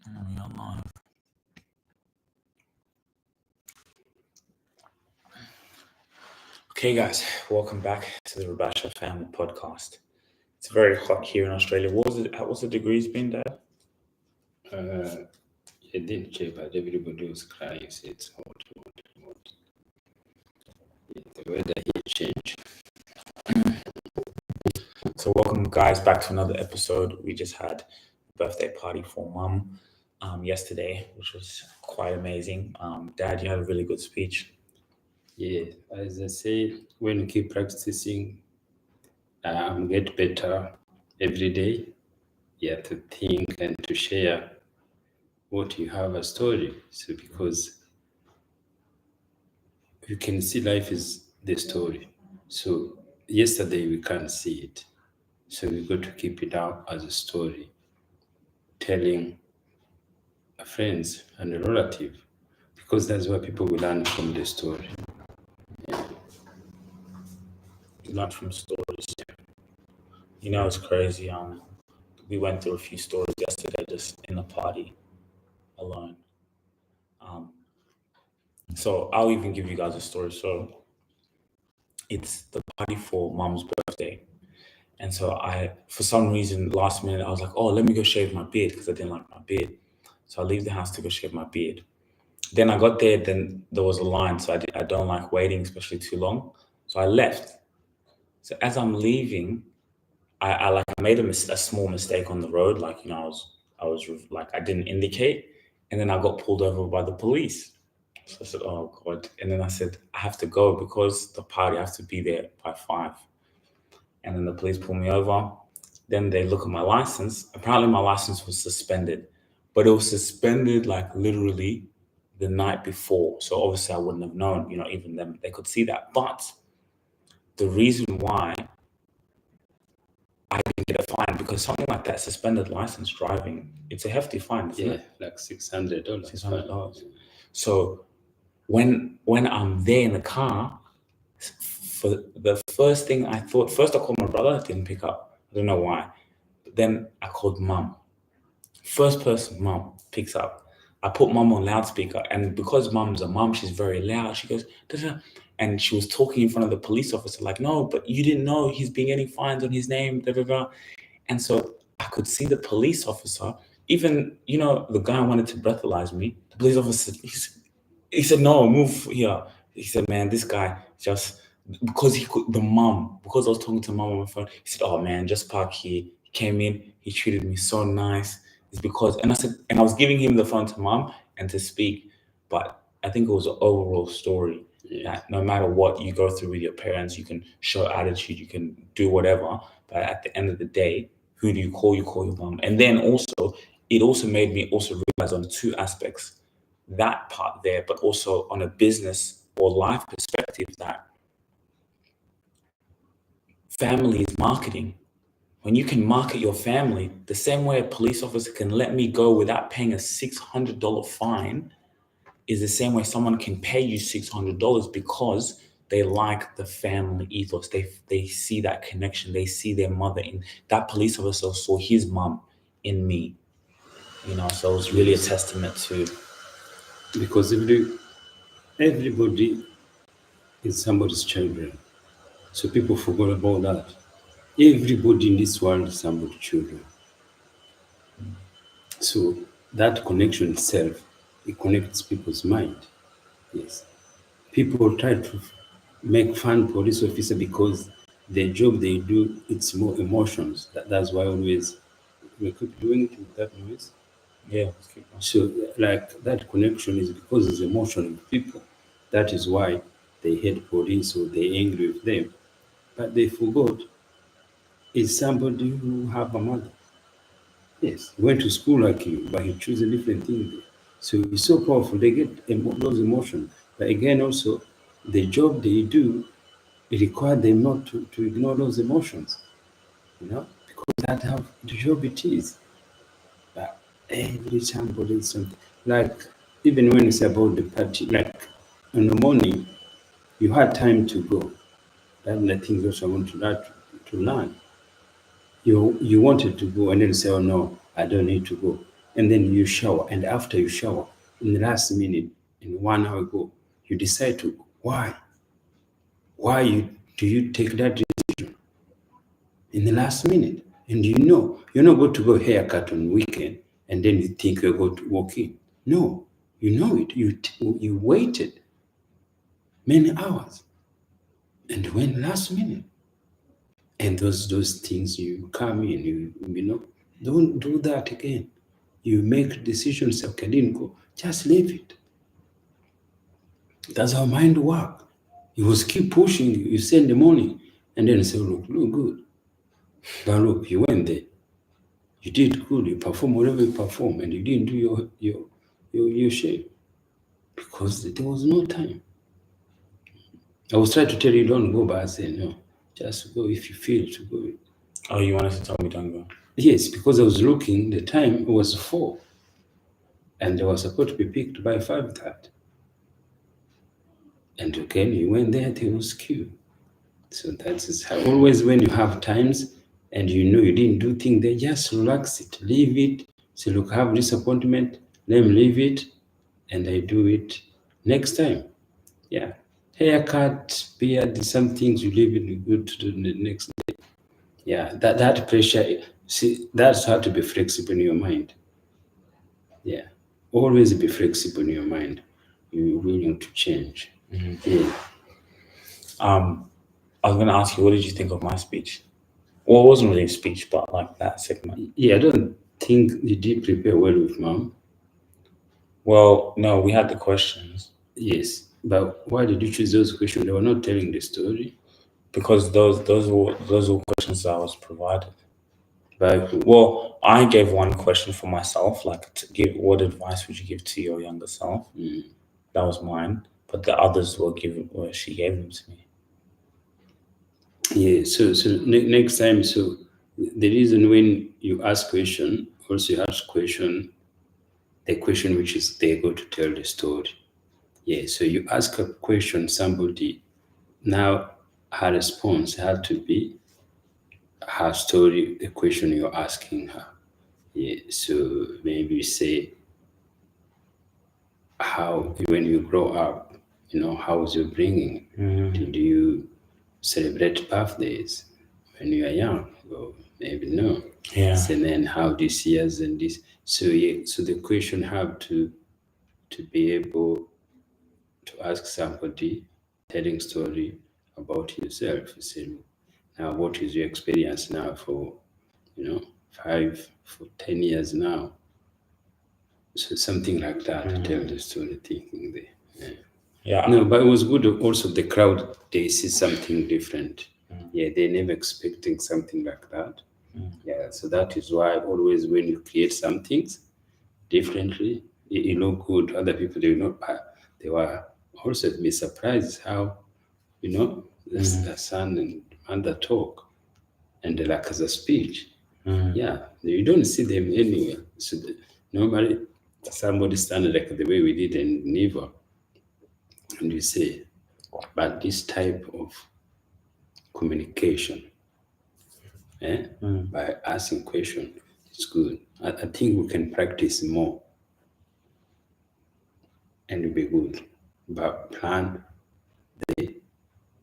We are live. Okay, guys, welcome back to the Rabasha Family Podcast. It's very hot here in Australia. What's the degrees been, Dad? I didn't check, but everybody was crying. So it's hot. The weather here changed. So welcome, guys, back to another episode. We just had a birthday party for Mum yesterday, which was quite amazing. Dad, you had a really good speech. Yeah, as I say, when you keep practicing, get better every day. You have to think and to share what you have a story. So because you can see life is the story. So yesterday we can't see it. So we got to keep it out as a story, telling friends and a relative, because that's where people will learn from the story. You learn from stories. You know, it's crazy. We went through a few stories yesterday just in the party alone. So I'll even give you guys a story. So it's the party for Mum's birthday. And so for some reason, last minute, I was like, oh, let me go shave my beard because I didn't like my beard. So I leave the house to go shave my beard. Then I got there, then there was a line. So I don't like waiting, especially too long. So I left. So as I'm leaving, I made a small mistake on the road. Like, I was like, I didn't indicate. And then I got pulled over by the police. So I said, oh God. And then I said, I have to go because the party, I have to be there by 5. And then the police pull me over. Then they look at my license. Apparently, my license was suspended, but it was suspended like literally the night before. So obviously, I wouldn't have known. Even them, they could see that. But the reason why I didn't get a fine, because something like that, suspended license driving, it's a hefty fine, isn't it? Like $600. $600. So when I'm there in the car, for the first thing I thought, first I called my brother, didn't pick up. I don't know why. But then I called Mum. First person, Mum, picks up. I put Mum on loudspeaker, and because Mum's a mum, she's very loud. She goes, da-da. And she was talking in front of the police officer, like, no, but you didn't know he's been getting fines on his name, da da da. And so I could see the police officer, even, the guy wanted to breathalyze me. The police officer, he said, no, move here. He said, man, this guy just, because because I was talking to Mum on my phone, he said, oh man, just park here. He came in, he treated me so nice. It's because, and I said, and I was giving him the phone to Mum and to speak, but I think it was an overall story. That no matter what you go through with your parents, you can show attitude, you can do whatever, but at the end of the day, who do you call? You call your mum. And then also, it also made me also realize on 2 aspects, that part there, but also on a business or life perspective, that family is marketing. When you can market your family, the same way a police officer can let me go without paying a $600 fine is the same way someone can pay you $600 because they like the family ethos. They see that connection. They see their mother in that police officer saw his mom in me. So it was really a testament to, Because everybody is somebody's children. So people forgot about that. Everybody in this world is somebody's children. So that connection itself, it connects people's mind. Yes. People try to make fun police officer because the job they do, it's more emotions. That's why always we keep doing it with that noise. yeah. So like that connection is because it's emotional people. That is why they hate police or they angry with them. But they forgot is somebody who have a mother. Yes, he went to school like you, but he chose a different thing. So it's so powerful. They get those emotions. But again, also, the job they do, it requires them not to ignore those emotions, because that's how the job it is. But every somebody something. Like, even when it's about the party, like in the morning, you had time to go. That's the things also I want to learn. You wanted to go and then say, oh no, I don't need to go. and then you shower, and after you shower, in the last minute, in 1 hour ago, you decide to why do you take that decision in the last minute? And you know you're not going to go haircut on weekend, and then you think you're going to walk in. No, you know it. You waited many hours, and went last minute. And those things you come in, you know, don't do that again. You make decisions. Okay, I didn't go. Just leave it. That's how mind work. You was keep pushing. You say in the morning, and then say, look good. But look, you went there. You did good. You perform whatever you perform, and you didn't do your shape because there was no time. I was trying to tell you don't go, but I said no. Just go if you feel to go. Oh, you wanted to tell me don't go? Yes, because I was looking. The time was 4, and they were supposed to be picked by 5:30. And again, you went there. There was queue. So that is how. Always when you have times and you know you didn't do things, they just relax it, leave it. Say, look, I have disappointment. Let me leave it, and I do it next time. Yeah, haircut, beard, some things you leave it good to do the next day. Yeah, that pressure. See, that's how to be flexible in your mind. Yeah, always be flexible in your mind. You're willing to change. Yeah. I was going to ask you, what did you think of my speech? Well, it wasn't really a speech, but like that segment. Yeah, I don't think you did prepare well with mom. Well, no, we had the questions Yes, but why did you choose those questions? They were not telling the story. because those were questions that I was provided. But Well, I gave one question for myself, like to give what advice would you give to your younger self? That was mine, but the others were given. Well, she gave them to me. yeah, so next time, so the reason when you ask question, also you ask question, the question which is they go to tell the story. Yeah, so you ask a question, somebody, now her response had to be her story, the question you're asking her. Yeah, so maybe you say how when you grow up, you know, how was your bringing? Did you celebrate birthdays when you are young? Or maybe no. Yeah. And then how this years and this. So yeah, so the question have to be able to ask somebody telling story about yourself. You say, now what is your experience now for 10 years now? So something like that to tell the story thinking there. Yeah. No, but it was good also the crowd, they see something different. Yeah, they never expecting something like that. Yeah, so that is why always when you create some things differently, it look good. Other people, they were also be surprised how, the son and mother talk and like as a speech. Yeah, you don't see them anywhere. So normally somebody stand like the way we did in Neva, and you say, but this type of communication, by asking question, it's good. I think we can practice more and it'll be good. But plan the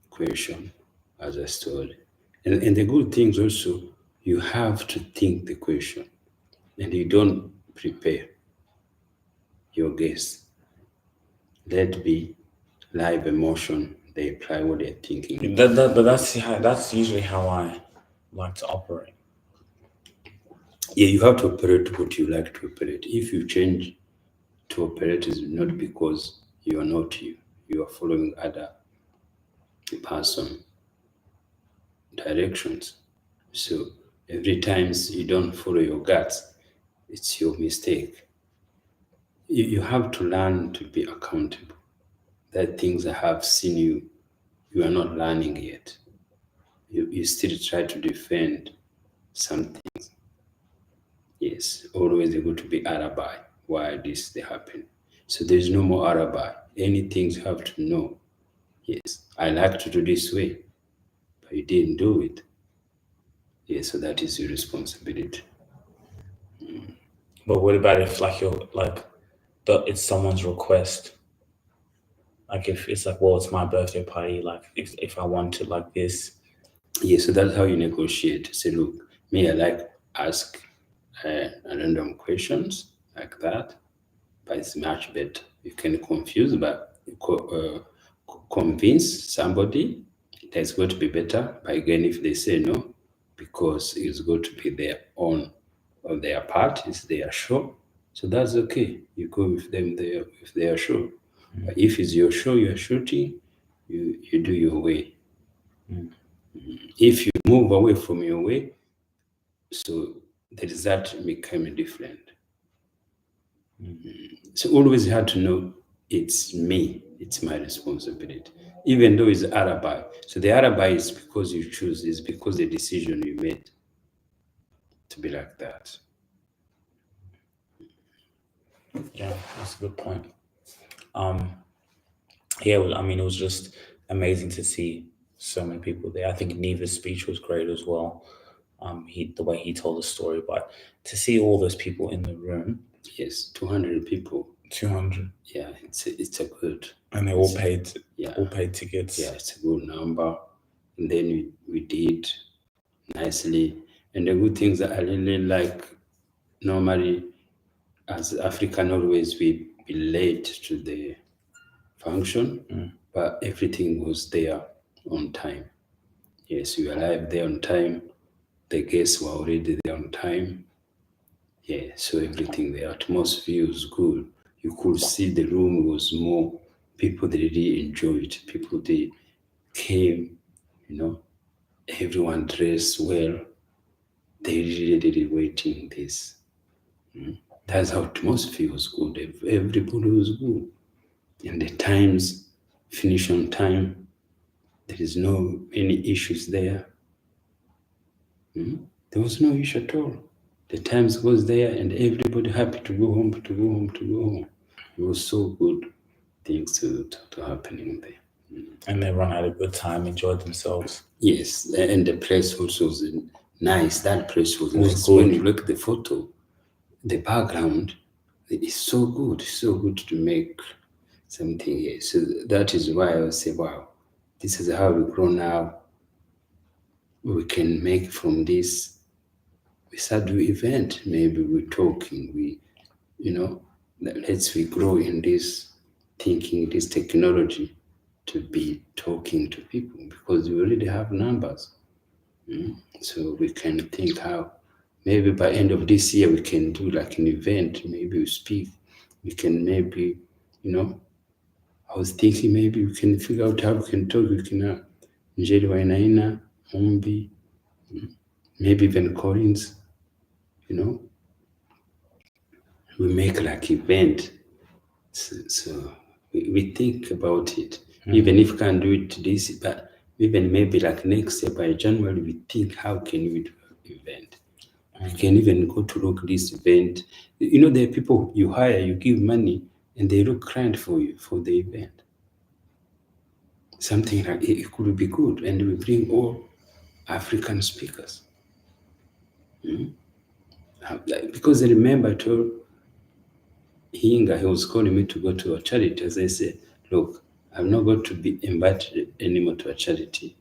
question as a story. And the good things also, you have to think the question and you don't prepare your guests. Let be live emotion. They apply what they're thinking. But that's usually how I like to operate. Yeah, you have to operate what you like to operate. If you change to operate, is not because you are not you. You are following other person directions. So every time you don't follow your guts, it's your mistake. You have to learn to be accountable. That things I have seen you are not learning yet. You still try to defend some things. Yes, always able to be alibi why this they happen. So there's no more alibi. Anything you have to know. Yes, I like to do this way, but you didn't do it. Yes, so that is your responsibility. But what about if like you're like it's someone's request? Like if it's like, well, it's my birthday party, like if I want to like this. Yeah, so that's how you negotiate. Say, look, me, I like ask random questions like that, but it's much better. You can confuse, but convince somebody that it's going to be better. But again, if they say no, because it's going to be their own or their part, it's their show. So that's okay. You go with them there if they are sure. But if it's your show you're shooting, you do your way. If you move away from your way, so the result became different. So always you have to know it's me, it's my responsibility. Even though it's alibi. So the alibi is because you choose, is because the decision you made to be like that. Yeah, that's a good point. Yeah, well, I mean, it was just amazing to see so many people there. I think Neva's speech was great as well. The way he told the story, but to see all those people in the room, Yes, 200 people. 200, Yeah, it's a good. and they all paid, Yeah. all paid tickets. Yeah, it's a good number. And then we did nicely. And the good things that I really like, normally as African always we be late to the function, but everything was there on time. Yes, we arrived there on time. The guests were already there on time. Yeah, so everything, the atmosphere was good. You could see the room was more people they really enjoyed. People they came, everyone dressed well. They really waiting this. That's how atmosphere was good. Everybody was good. And the times finish on time. There is no any issues there. There was no issue at all. The times goes there and everybody happy to go home, to go home, to go home. It was so good things to happening there. And everyone had a good time, enjoyed themselves. Yes, and the place also was nice. That place was nice. good. When you look at the photo, the background is so good to make something here. So that is why I would say, wow, this is how we grow now. We can make from this. We start doing event. Maybe we're talking. Let's we grow in this thinking, this technology to be talking to people because we already have numbers. So we can think how maybe by end of this year we can do like an event. Maybe we speak. We can maybe, I was thinking maybe we can figure out how we can talk. We can Njeri Wainaina, Mumbi, maybe even Collins, we make like event. So we think about it. Even if we can't do it this, but even maybe like next year by January, we think how can we do an event? We can even go to look this event. There are people you hire, you give money, and they look client for you for the event. Something like it could be good, and we bring all African speakers. Because I remember I told Hinga, he was calling me to go to a charity. As I said, look, I'm not going to be invited anymore to a charity.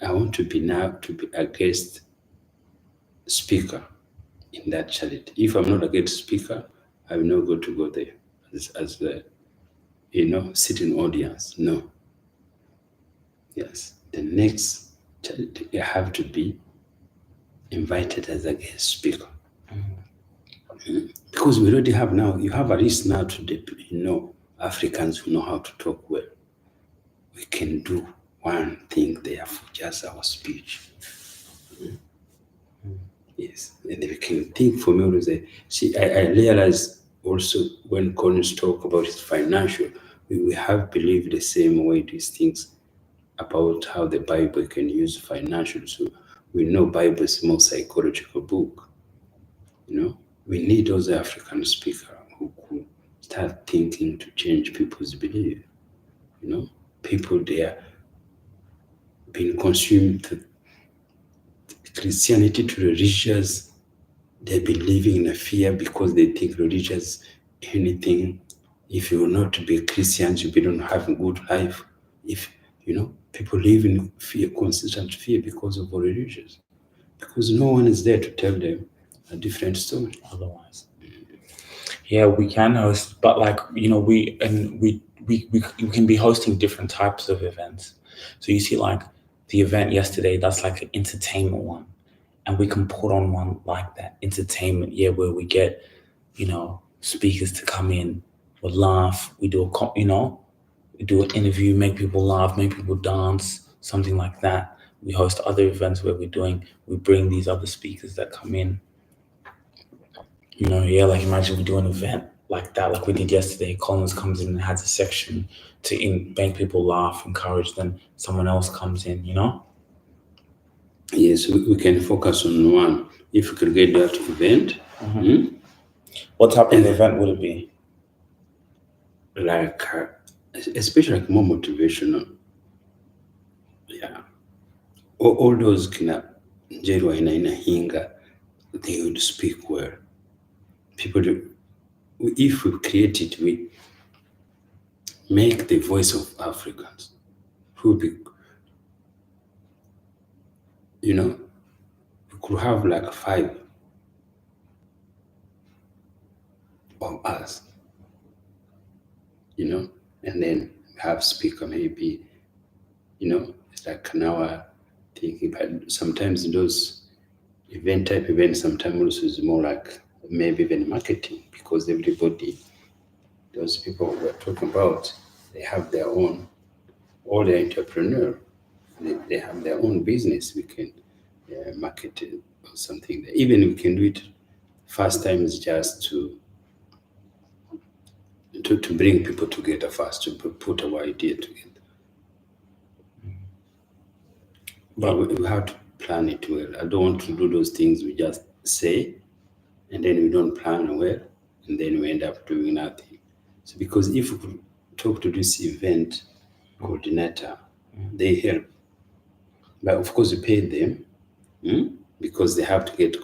I want to be a guest speaker in that charity. If I'm not a guest speaker, I will not go there as the sitting audience. No. Yes. The next charity, you have to be invited as a guest speaker. Because we already have now, you have a list now to Africans who know how to talk well. We can do one thing there for just our speech. Yes, and we can think for me always. I realize also when Collins talk about his financial, we have believed the same way these things about how the Bible can use financial. So we know Bible is more psychological book. We need those African speakers who could start thinking to change people's belief. People there being consumed to Christianity, to religious they've been living in a fear because they think religious anything. If you will not be Christians, you don't have a good life. If people live in fear, consistent fear because of religious, because no one is there to tell them a different story. Otherwise, yeah, we can host, but like we can be hosting different types of events. So you see, like the event yesterday, that's like an entertainment one, and we can put on one like that entertainment, yeah, where we get speakers to come in, we laugh, we do we do an interview, make people laugh, make people dance, something like that. We host other events where we bring these other speakers that come in. Yeah, like imagine we do an event like that, like we did yesterday. Collins comes in and has a section to make people laugh, encourage them. Someone else comes in, Yes, we can focus on one. If we could get that event, What type of event would it be? like especially like more motivational. Yeah, all those kina Jerwa ina hinga, they would speak well. People do. If we create it, we make the voice of Africans. Who be, we could have like 5 of us, and then have speaker maybe, it's like an hour thinking. But sometimes those type events sometimes also is more like maybe even marketing, because everybody, those people we're talking about, they have their own, or they're entrepreneur, they have their own business. We can market it or something. Even we can do it first time is just to bring people together first, to put our idea together. But we have to plan it well. I don't want to do those things we just say, and then we don't plan well, and then we end up doing nothing. So because if we could talk to this event coordinator, they help. But of course, we pay them because they have to get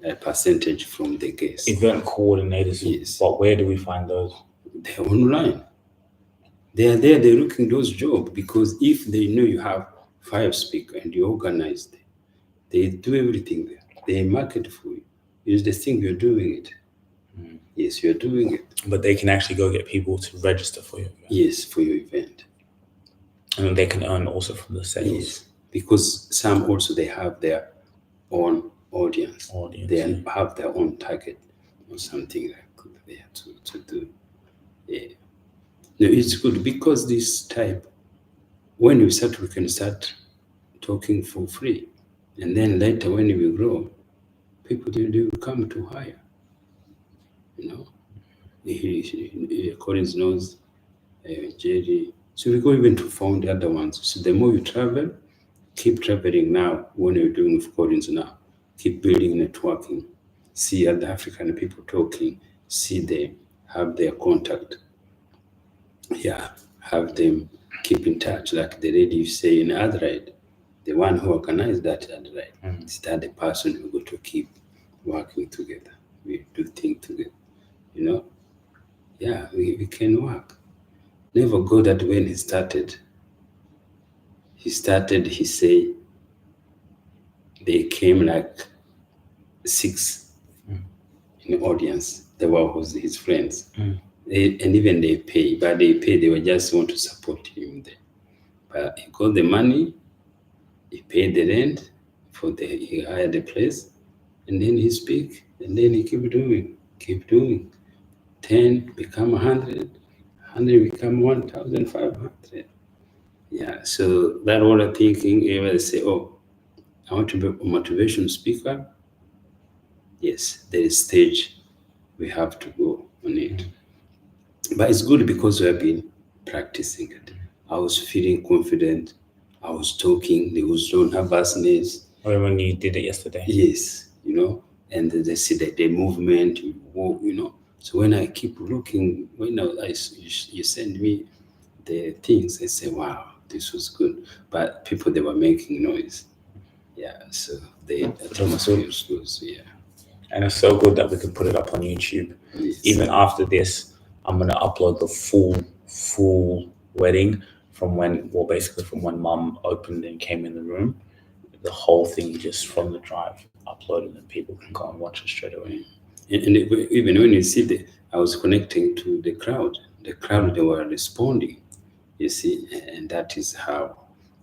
a percentage from the guests. Event coordinators. Yes. But where do we find those? They're online. They are there, they're looking those jobs, because if they know you have 5 speakers and you organize them, they do everything there. They market for you. You just think you're doing it. Yes, you're doing it. But they can actually go get people to register for your event. Yes, for your event. And they can earn also from the sales. Yes, because some also they have their own audience. They have their own target or something like they have to do. Yeah. No, it's good because this type, when we start, we can start talking for free. And then later when we grow, people they will come to hire. Collins knows, Jerry. So we go even to found the other ones. So the more you travel, keep traveling now when you're doing with Collins now. Keep building networking. See other African people talking. See them, have their contact. Yeah, have them keep in touch. Like the lady you say in Adelaide, the one who organized that Adelaide, is that the person who go to keep working together. We do things together. Yeah, we can work. Never go that when he started, he say they came like 6 in the audience. They were his friends. And even they pay, but they were just want to support him there. But he got the money, he paid the rent he hired the place, and then he speak, and then he keep doing. 10 become 100, 100 become 1,500. Yeah, so that all I'm thinking, if I say, I want to be a motivational speaker, yes, there is stage we have to go on it. But it's good because we have been practicing it. I was feeling confident. I was talking. There was no nervousness. When you did it yesterday? Yes, and they see the movement, So when I keep looking, when you send me the things, I say, wow, this was good. But people, they were making noise. Yeah, so the atmosphere was, yeah. And it's so good that we can put it up on YouTube. Yes. Even after this, I'm gonna upload the full wedding from when mum opened and came in the room. The whole thing just from the drive uploaded, and people can go and watch it straight away. And even when you see I was connecting to the crowd, they were responding, you see, and that is how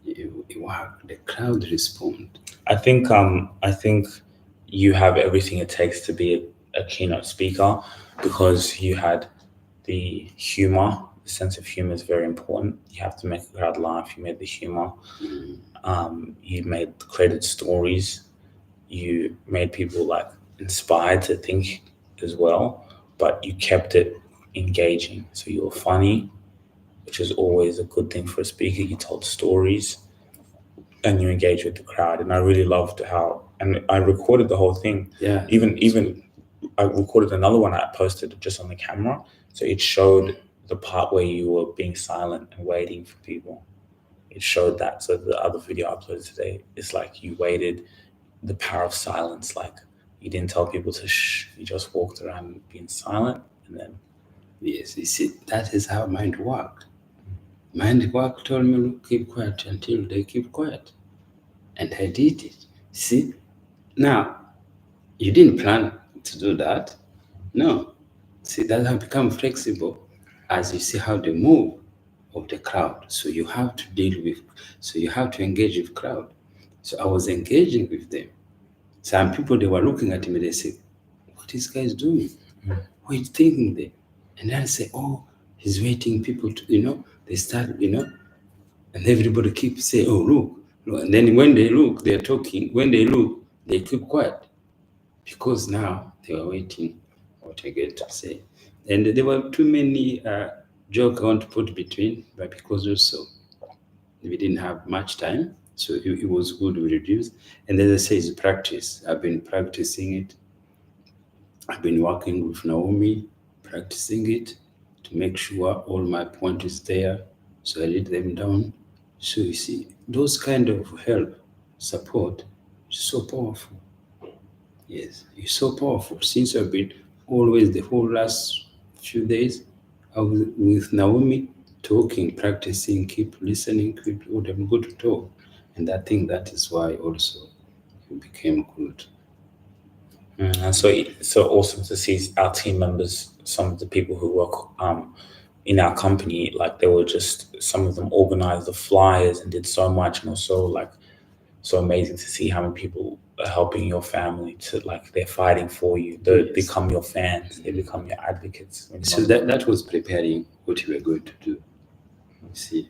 it works. The crowd respond. I think you have everything it takes to be a keynote speaker, because you had the humor. The sense of humor is very important. You have to make the crowd laugh. You made the humor. You created stories. You made people like inspired to think as well, but you kept it engaging. So you were funny, which is always a good thing for a speaker. You told stories, and you engage with the crowd. And I really loved and I recorded the whole thing. Yeah. Even I recorded another one I posted just on the camera. So it showed the part where you were being silent and waiting for people. It showed that. So the other video I uploaded today is like you waited, the power of silence. Like you didn't tell people to shh. You just walked around being silent, and then. Yes, you see, that is how mind worked. Mind work told me, look, keep quiet until they keep quiet. And I did it. See, now, you didn't plan to do that. No. See, that have become flexible as you see how they move of the crowd. So you have to engage with crowd. So I was engaging with them. Some people, they were looking at me, they say, what is this guy doing? What are you thinking there? And then I say, oh, he's waiting people to, they start, and everybody keeps saying, oh, look. And then when they look, they're talking. When they look, they keep quiet, because now they were waiting what I get to say. And there were too many jokes I want to put between, but because also we didn't have much time, so it was good we reduced. And as I say, it's practice. I've been practicing it. I've been working with Naomi, practicing it to make sure all my point is there. So I lead them down. So you see, those kind of help, support, is so powerful. Yes, it's so powerful. Since I've been always the whole last few days, I was with Naomi, talking, practicing, keep listening, keep what I'm good to talk. And I think that is why also it became good. And so it's so awesome to see our team members, some of the people who work in our company, like they were just, some of them organized the flyers and did so much, and also like so amazing to see how many people are helping your family to, like, they're fighting for you. They become your fans. They become your advocates. So that was preparing what we were going to do. You see,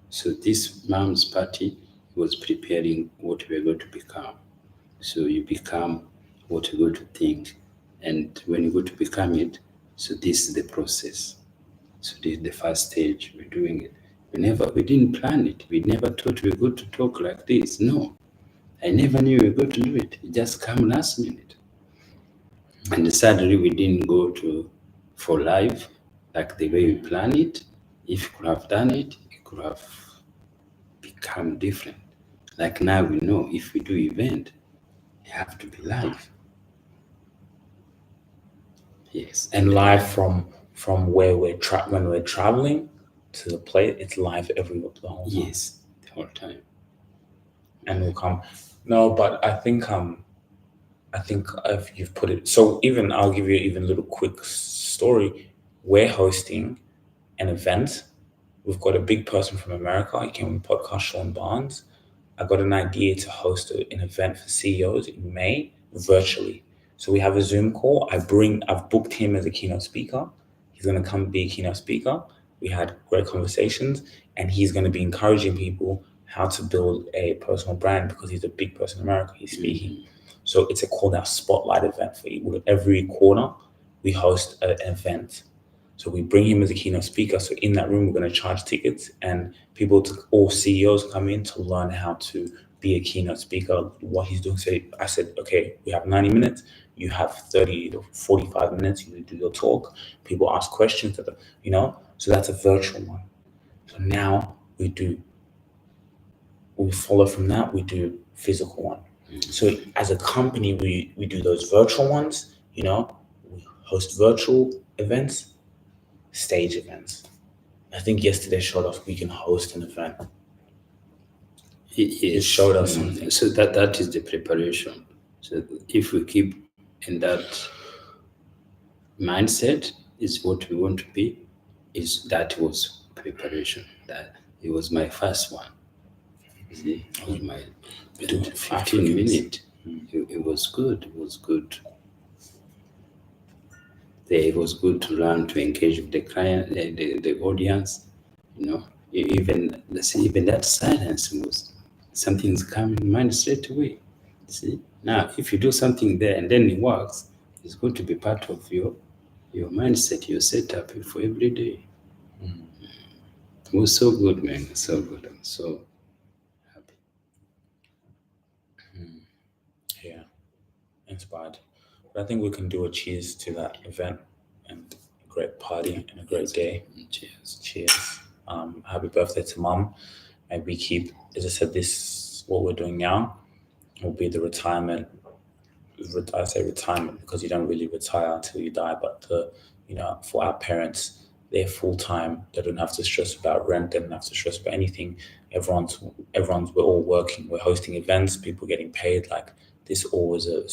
so this mom's party was preparing what we are going to become. So you become what you're going to think, and when you go to become it, so this is the process. So this is the first stage. We're doing it. We didn't plan it. We never thought we were going to talk like this. No, I never knew we were going to do it. It just came last minute. And sadly, we didn't go for live like the way we planned it. If we could have done it, it could have become different. Like now we know if we do event, it have to be live. Yes. And live from where when we're traveling to the place, it's live everywhere the whole time. Yes, the whole time. And we'll come. No, but I think if you've put it, so even I'll give you even a little quick story. We're hosting an event. We've got a big person from America. He came on the podcast, Sean Barnes. I got an idea to host an event for CEOs in May virtually. So we have a Zoom call. I've booked him as a keynote speaker. He's going to come be a keynote speaker. We had great conversations, and he's going to be encouraging people how to build a personal brand, because he's a big person in America. He's speaking. So it's called our spotlight event. For every quarter, we host an event. So we bring him as a keynote speaker. So in that room, we're going to charge tickets, and all CEOs come in to learn how to be a keynote speaker, what he's doing. So I said, okay, we have 90 minutes. You have 30 to 45 minutes. You do your talk. People ask questions, so that's a virtual one. So now we follow from that, we do physical one. So as a company, we do those virtual ones, we host virtual events, stage events. I think yesterday showed us we can host an event. It showed us something. So that is the preparation. So if we keep in that mindset, is what we want to be. That was preparation. That it was my first one. You see, it was my 15 minute. It was good. It was good. It was good to learn to engage with the client, the audience. Even that silence was something's coming in mind straight away. See, now if you do something there and then it works, it's going to be part of your mindset, your setup for every day. It was so good, man. So good. I'm so happy. Yeah, inspired. But I think we can do a cheers to that event and a great party and a great day. Cheers. Cheers. Happy birthday to Mum. And we keep, as I said, this what we're doing now will be the retirement. I say retirement because you don't really retire until you die, but for our parents, they're full time. They don't have to stress about rent. They don't have to stress about anything. We're all working. We're hosting events. People getting paid. Like this all is a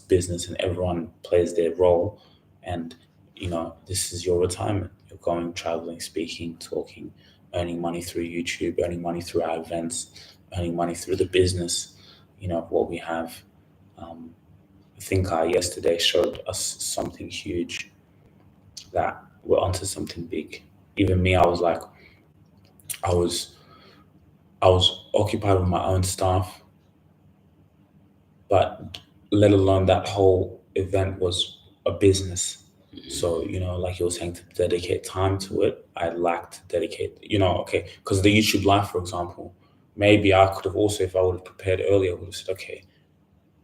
business, and everyone plays their role. And this is your retirement. You're going, traveling, speaking, talking, earning money through YouTube, earning money through our events, earning money through the business. What we have. I think yesterday showed us something huge, that we're onto something big. Even me, I was like, I was occupied with my own stuff, but let alone that whole event was a business. So, like you were saying, to dedicate time to it, I lacked dedicate, okay, because the YouTube Live, for example, maybe I could have also, if I would have prepared earlier, I would have said, okay,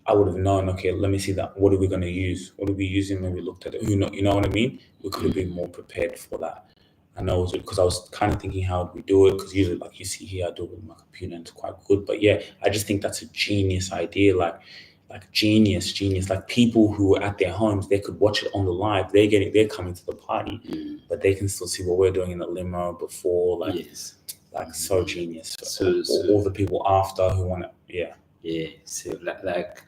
I would have known, okay, let me see that. What are we going to use? What are we using when we looked at it? You know what I mean? We could have been more prepared for that. I know because I was kind of thinking, how do we do it? Because usually, like you see here, I do it with my computer and it's quite good. But yeah, I just think that's a genius idea. Like genius. Like people who are at their homes, they could watch it on the live. They're coming to the party, but they can still see what we're doing in the limo before. Yes. Like so genius. So all the people after who want to, yeah. Yeah. So like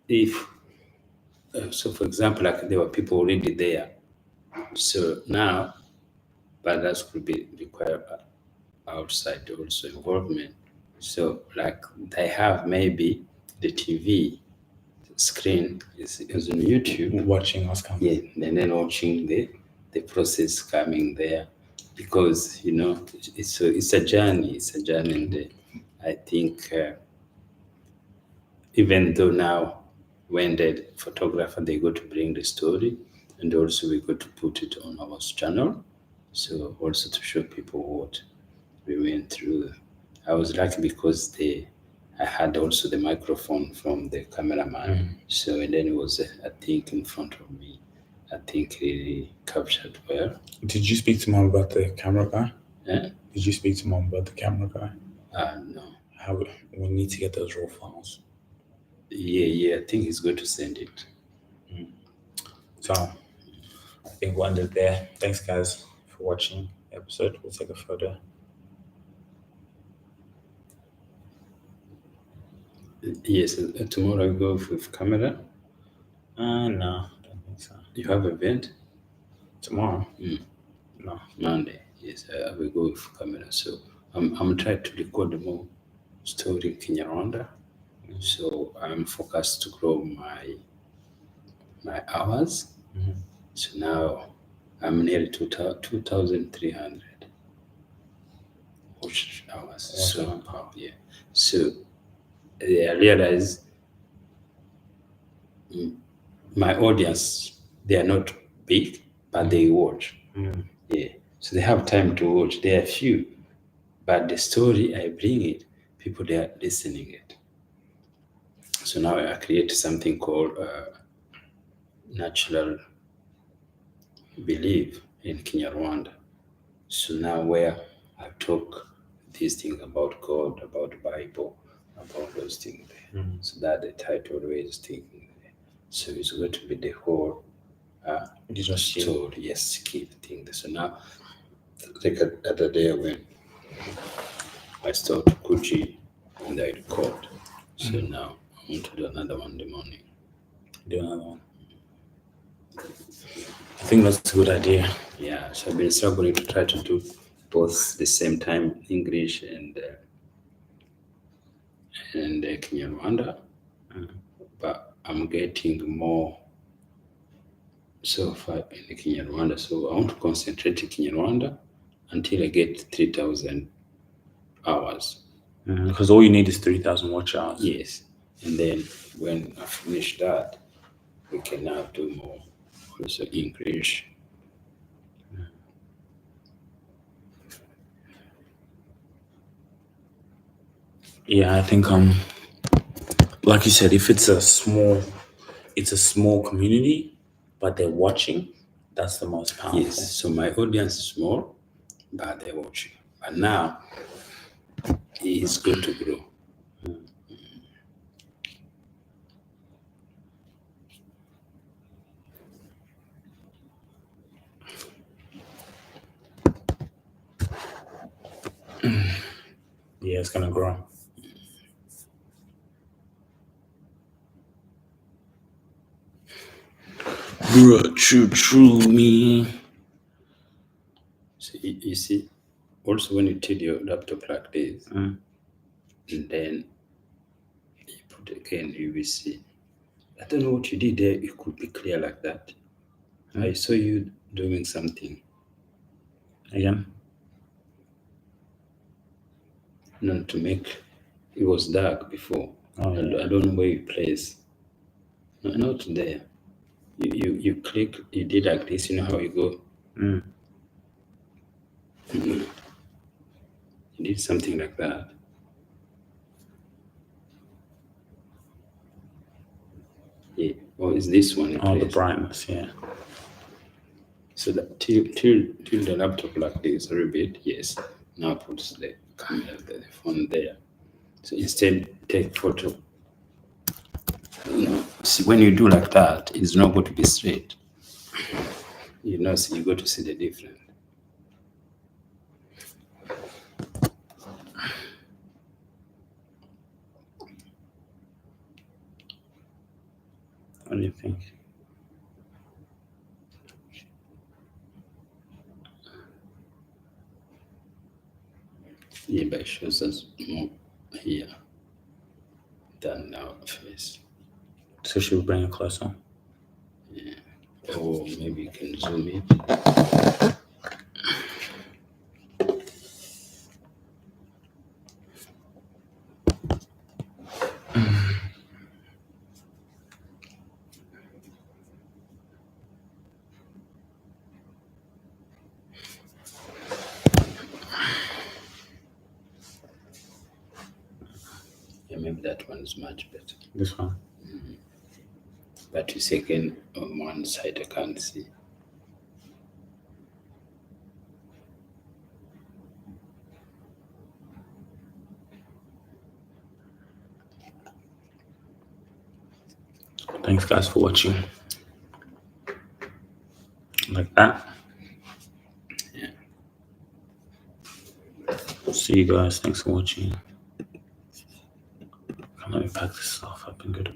if so, for example, like there were people already there. So now, but that could be require outside also involvement. So like they have maybe the TV screen is on YouTube. Watching us come. Yeah, and then watching the process coming there, because it's a journey. It's a journey, and I think even though now when the photographer they go to bring the story, and also we go to put it on our channel, so also to show people what we went through. I was lucky because I had also the microphone from the cameraman, so and then it was I think in front of me. I think really captured well. Did you speak to Mom about the camera guy? Yeah? Did you speak to Mom about the camera guy? No. We need to get those raw files. Yeah, I think he's going to send it. So I think we'll end it there. Thanks guys for watching the episode. We'll take a photo. Yes, tomorrow I go with camera. No, I don't think so. You have event? Tomorrow? No. Monday. Yes, I will go with camera. So I'm trying to record more story in Kinyarwanda. So I'm focused to grow my hours. So now I'm nearly 2,300 hours. So yeah. So I realize my audience, they are not big, but they watch. Yeah. So they have time to watch. They are few, but the story I bring it, people they are listening it. So now I create something called Natural Belief in Kinyarwanda. So now where I talk these things about God, about the Bible, about those things there. So that the title is taking there. So it's going to be the whole story, yes, keep things. So now, like the other day when I started Kuchi and I record. So now I want to do another one in the morning. Do another one. I think that's a good idea. Yeah, so I've been struggling to try to do both the same time, English and Kinyarwanda, but I'm getting more so far in the Kinyarwanda. So I want to concentrate in Kinyarwanda until I get 3,000 hours. Because all you need is 3,000 watch hours. Yes, and then when I finish that, we can now do more also English. Yeah, I think like you said, if it's a small community, but they're watching, that's the most powerful. Yes, so my audience is small, but they're watching. But now it's going to grow. Yeah, it's gonna grow. True, me. So you see, also when you tilt your laptop like this, and then you put again, you will see. I don't know what you did there. It could be clear like that. I saw you doing something. Again? No, to make it was dark before. Oh, yeah. I don't know where you place. No, not there. You click. You did like this. You know how you go. You did something like that. Yeah. Or is this one? Oh, the brightness, yeah. So that tilt the laptop like this a little bit. Yes. Now put the camera, the phone there. So instead, take photo. You know, see, when you do like that, it's not going to be straight. You know, so you got to see the difference. What do you think? Yeah, but it shows us more here than our face. So should we bring it closer? Yeah. Or maybe you can zoom it. Yeah, maybe that one is much better. This one? But the second on one side I can't see. Thanks, guys, for watching. Like that. Yeah. See you guys. Thanks for watching. Let me pack this off. I've been good a bit.